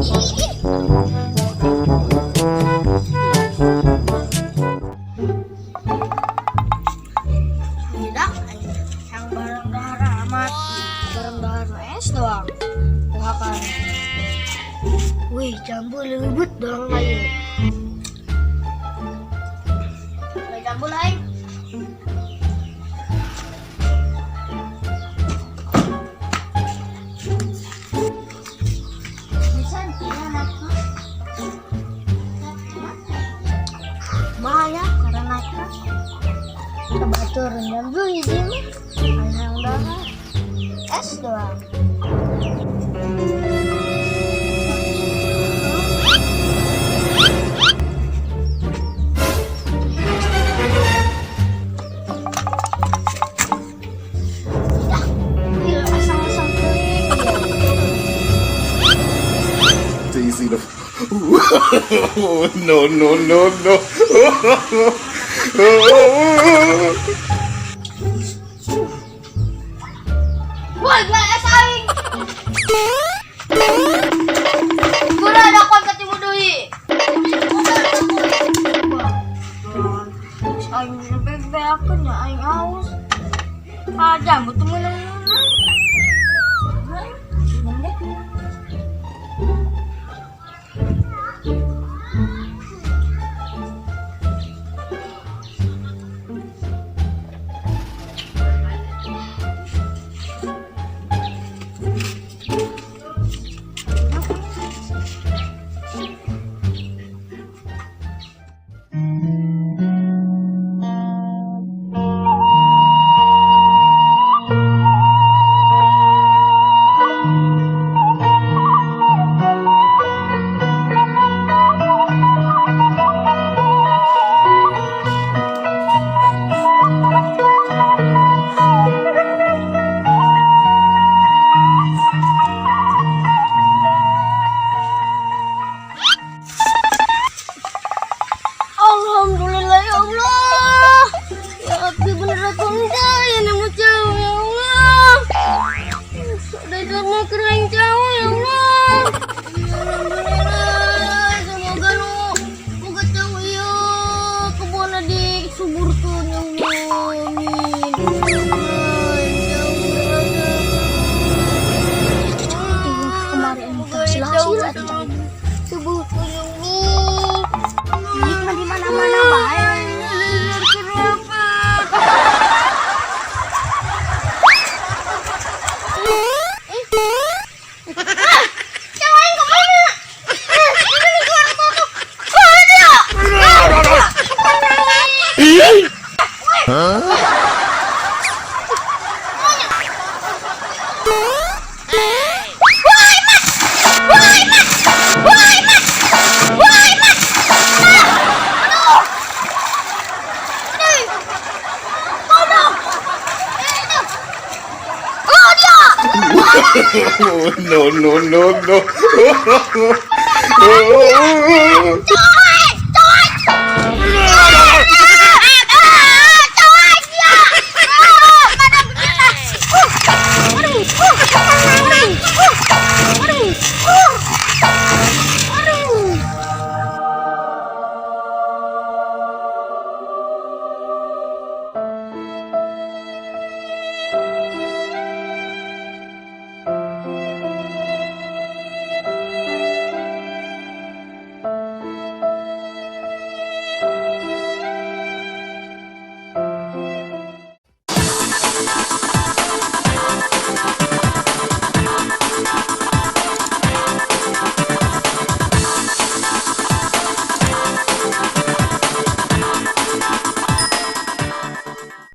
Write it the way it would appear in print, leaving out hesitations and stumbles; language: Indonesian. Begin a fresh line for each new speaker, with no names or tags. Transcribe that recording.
Tidak, yang barang dahar amat. Barang dahar es doang. Doakan. Wih, jambu lembut dong ayo. Jambu lain. Bahaya karena kita batur jambu ini yang dahar es doang.
Easy to no.
Woi, gak es aing. Gula ada kon ketimu deui. Aing bebeakeun ya aing aus. Aja butuh menang. Alhamdulillah ya Allah. Ya Rabbi bener aku enggak ya nemu jauh ya Allah. Sudah sama kering jauh ya Allah. Alhamdulillah. Semoga lu moga jauh ya kebun disuburkeun ya Allah. Amin. Kemarin silahkan atuh suburkeun ya Allah. Ini di mana-mana bahaya. Jangan kemana? Ini keluar tutup. Oh dia.
No.